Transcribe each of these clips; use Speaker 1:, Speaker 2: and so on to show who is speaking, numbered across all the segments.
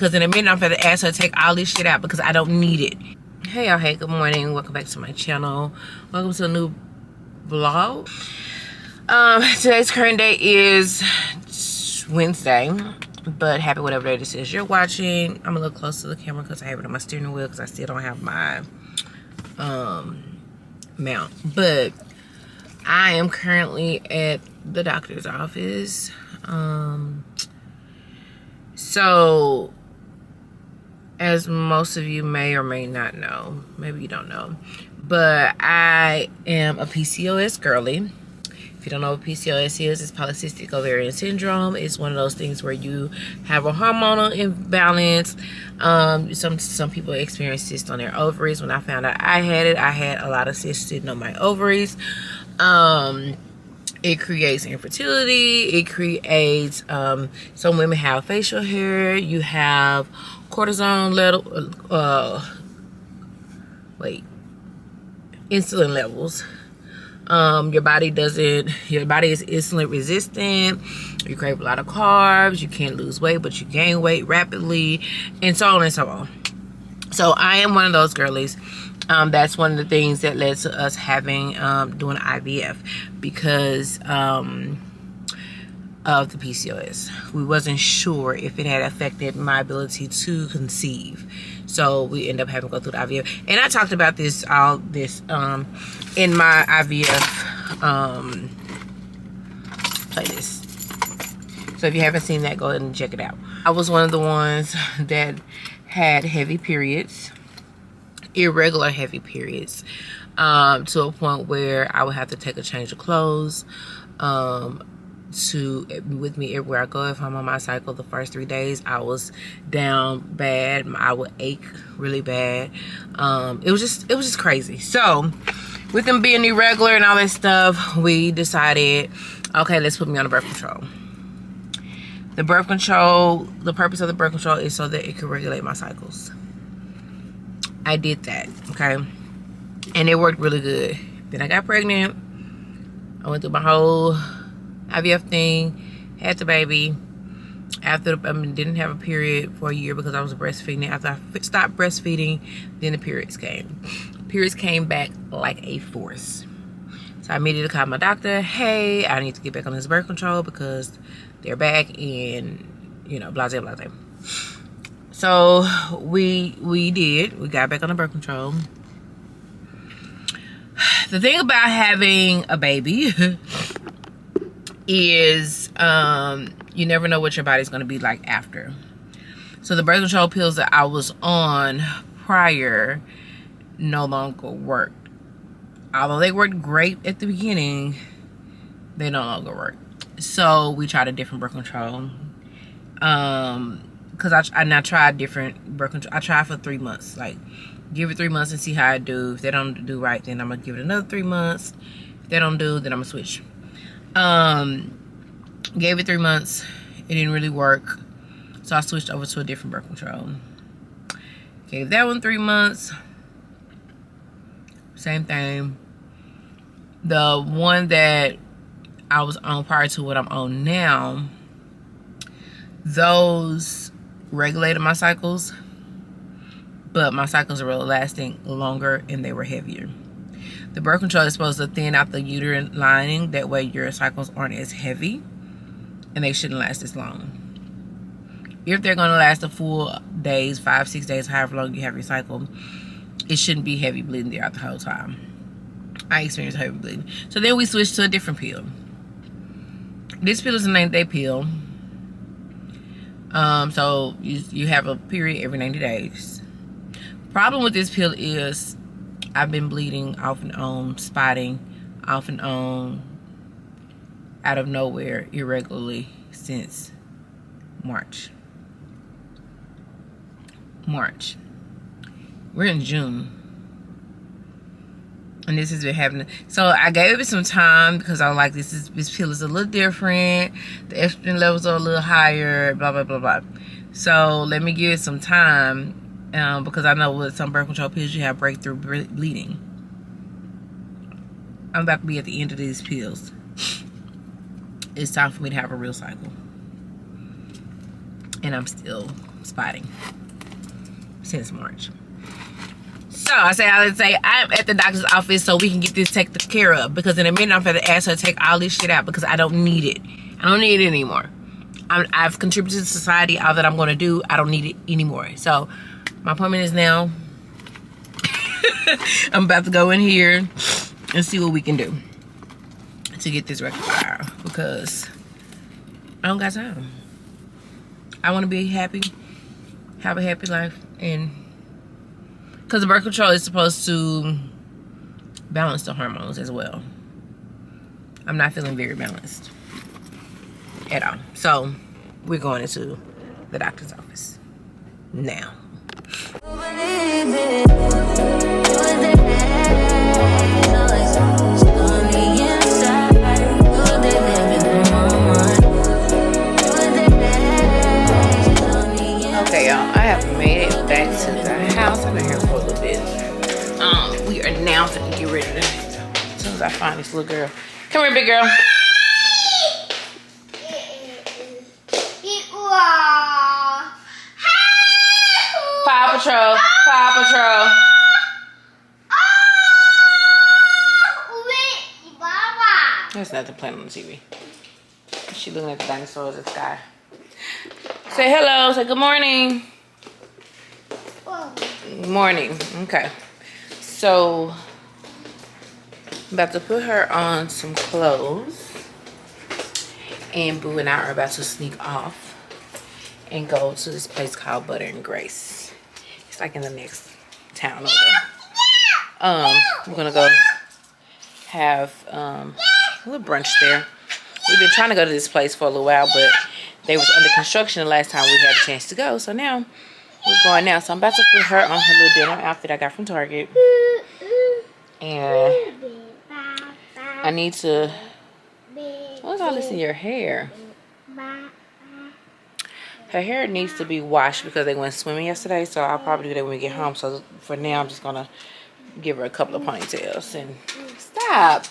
Speaker 1: Because in a minute, I'm going to ask her to take all this shit out because I don't need it. Hey, y'all. Hey, good morning. Welcome back to my channel. Welcome to a new vlog. Today's current day is Wednesday. But happy whatever day this is you're watching. I'm a little close to the camera because I have it on my steering wheel because I still don't have my mount. But I am currently at the doctor's office. So as most of you may or may not know, maybe you don't know, but I am a PCOS girly. If you don't know what PCOS is, it's polycystic ovarian syndrome. It's one of those things where you have a hormonal imbalance. Some people experience cysts on their ovaries. When I found out I had it, I had a lot of cysts sitting on my ovaries. It creates infertility. It creates, some women have facial hair. You have cortisone level, insulin levels. Your body is insulin resistant. You crave a lot of carbs. You can't lose weight, but you gain weight rapidly, and so on and so on. So I am one of those girlies. That's one of the things that led to us having doing IVF because of the PCOS. We wasn't sure if it had affected my ability to conceive, so we ended up having to go through the IVF. And I talked about this in my IVF playlist. So if you haven't seen that, go ahead and check it out. I was one of the ones that had heavy periods, irregular heavy periods, to a point where I would have to take a change of clothes with me everywhere I go. If I'm on my cycle, the first 3 days I was down bad. I would ache really bad. It was just crazy. So with them being irregular and all that stuff, we decided, okay, let's put me on the birth control. The purpose of the birth control is so that it can regulate my cycles. I did that, okay? And it worked really good. Then I got pregnant. I went through my whole IVF thing, had the baby. After didn't have a period for a year because I was breastfeeding. After I stopped breastfeeding, then the periods came. Periods came back like a force. So I immediately called my doctor. Hey, I need to get back on this birth control because they're back and, blase, blase. So we got back on the birth control. The thing about having a baby is you never know what your body's going to be like after. So the birth control pills that I was on prior no longer worked. Although they worked great at the beginning, they no longer work. So we tried a different birth control. Because I tried different birth control. I tried for 3 months. Like, give it 3 months and see how I do. If they don't do right, then I'm going to give it another 3 months. If they don't do, then I'm going to switch. Gave it 3 months. It didn't really work. So I switched over to a different birth control. Gave that one 3 months. Same thing. The one that I was on prior to what I'm on now, those regulated my cycles, but my cycles were lasting longer and they were heavier. The birth control is supposed to thin out the uterine lining. That way your cycles aren't as heavy and they shouldn't last as long. If they're going to last a full days, 5, 6 days, however long you have your cycle, it shouldn't be heavy bleeding throughout the whole time. I experienced heavy bleeding. So then we switched to a different pill. This pill is a 90-day pill. So you have a period every 90 days. Problem with this pill is I've been bleeding off and on, spotting off and on, out of nowhere, irregularly since March. We're in June. And this has been happening. So I gave it some time because I was like, this pill is a little different. The estrogen levels are a little higher, blah, blah, blah, blah. So let me give it some time because I know with some birth control pills, you have breakthrough bleeding. I'm about to be at the end of these pills. It's time for me to have a real cycle. And I'm still spotting since March. So I say I'm at the doctor's office so we can get this taken care of, because in a minute I'm going to ask her to take all this shit out because I don't need it. I don't need it anymore. I've contributed to society. All that I'm going to do, I don't need it anymore. So my appointment is now. I'm about to go in here and see what we can do to get this rectified, because I don't got time. I want to be happy, have a happy life, and because the birth control is supposed to balance the hormones as well. I'm not feeling very balanced at all. So we're going into the doctor's office now. Okay, y'all, I have made it back to the house. I've been here for a little bit. We are now going to get ready to, as soon as I find this little girl. Come here, big girl. Paw Patrol, Paw Patrol. There's nothing playing on the TV. She looking at the dinosaurs in the sky. Say hello, say good morning. Good morning, okay. So, I'm about to put her on some clothes. And Boo and I are about to sneak off and go to this place called Butter and Grace. It's like in the next town over. We're gonna go have a little brunch there. We've been trying to go to this place for a little while, but they was under construction the last time we had a chance to go. So now we're going now. So I'm about to put her on her little denim outfit I got from Target. And I need to, what's all this in your hair? Her hair needs to be washed because they went swimming yesterday. So I'll probably do that when we get home. So for now, I'm just going to give her a couple of ponytails. And stop.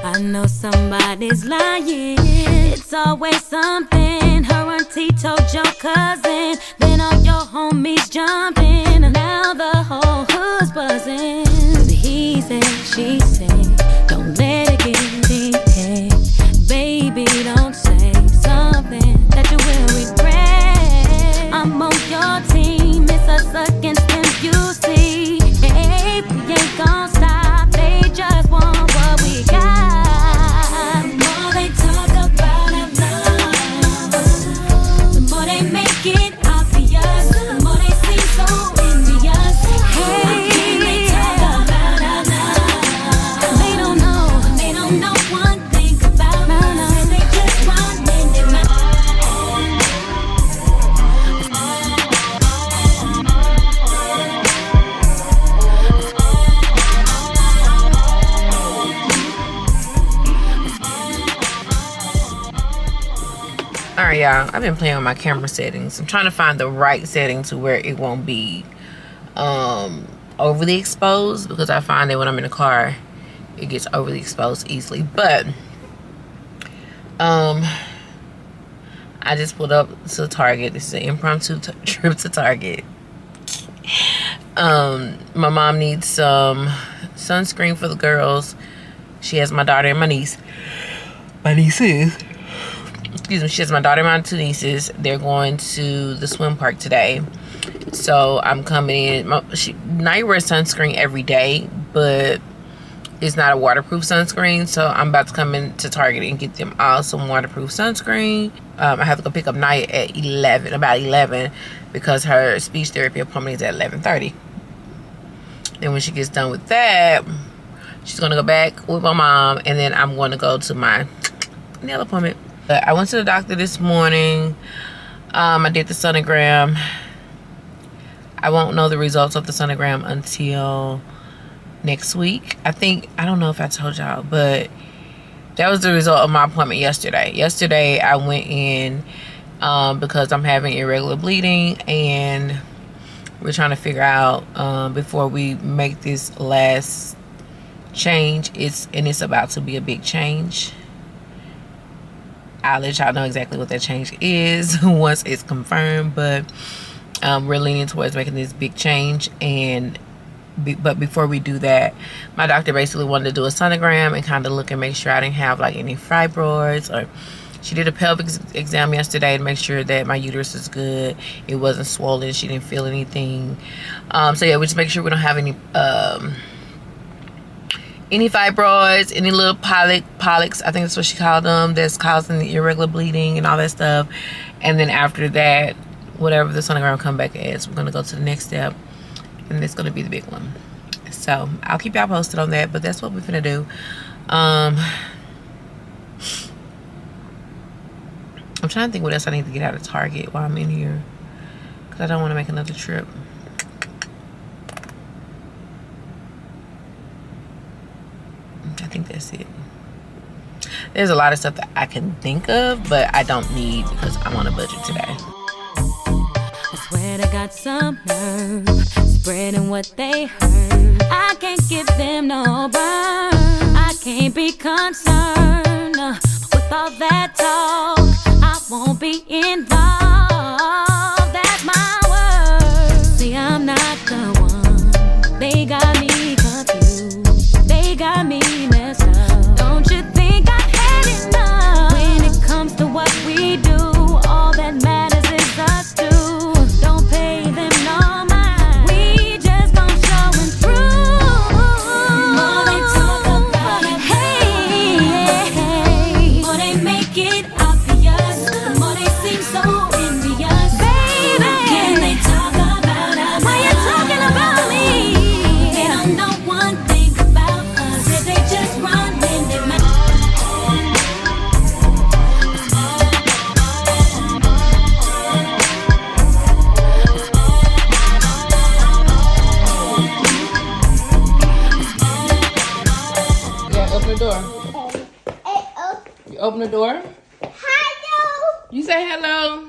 Speaker 2: I know somebody's lying. It's always something. Her auntie told your cousin, then all your homies jumping. Now the whole hood's buzzing. He said, she said, don't let it get in your head. Baby, don't say something that you will regret. I'm on your team, it's us against them, you see. Hey, we ain't gon' stop, they just want what we got. The more they talk about our love, the more they make it obvious, the more they seem so envious. Hey, they talk about our love, they don't know one thing about us, and they just run in their mouth.
Speaker 1: Alright, y'all, I've been playing with my camera settings. I'm trying to find the right setting to where it won't be overly exposed, because I find that when I'm in the car it gets overly exposed easily. But I just pulled up to Target. This is an impromptu trip to Target. My mom needs some sunscreen for the girls. She has my daughter and my niece. My nieces. Excuse me. She has my daughter and my two nieces. They're going to the swim park today. So I'm coming in. Night wears sunscreen every day, but it's not a waterproof sunscreen. So I'm about to come into Target and get them all some waterproof sunscreen. I have to go pick up Night at about 11, because her speech therapy appointment is at 11:30. Then when she gets done with that, she's gonna go back with my mom, and then I'm going to go to my nail appointment. But I went to the doctor this morning. I did the sonogram. I won't know the results of the sonogram until next week. I don't know if I told y'all, but that was the result of my appointment yesterday. Yesterday I went in because I'm having irregular bleeding, and we're trying to figure out before we make this last change. It's about to be a big change. I'll let y'all know exactly what that change is once it's confirmed, but we're leaning towards making this big change. But before we do that, my doctor basically wanted to do a sonogram and kind of look and make sure I didn't have like any fibroids. Or she did a pelvic exam yesterday to make sure that my uterus is good, it wasn't swollen, she didn't feel anything. So yeah, we just make sure we don't have any fibroids, any little polyps, I think that's what she called them, that's causing the irregular bleeding and all that stuff. And then after that, whatever the sonogram come back as, we're gonna go to the next step, and it's gonna be the big one. So I'll keep y'all posted on that, but that's what we're gonna do. I'm trying to think what else I need to get out of Target while I'm in here, because I don't want to make another trip. I think that's it. There's a lot of stuff that I can think of, but I don't need, because I'm on a budget today.
Speaker 2: I swear I got some nerve, spreading what they heard. I can't give them no burn. I can't be concerned with all that talk. I won't be involved. That's my word. See, I'm not the one. They got me confused. They got me messed up. Don't you think I've had enough? When it comes to what we do, all that matters is us two. Don't pay them no mind. We just gon' show and prove. More they talk about it, hey, more they make it obvious, more they seem so envious. Baby, can they talk about us? Why you talking about me? They don't know one thing about us, they just run in their mouth.
Speaker 1: Yeah, open the door. You open the door?
Speaker 3: Hello.
Speaker 1: You say hello.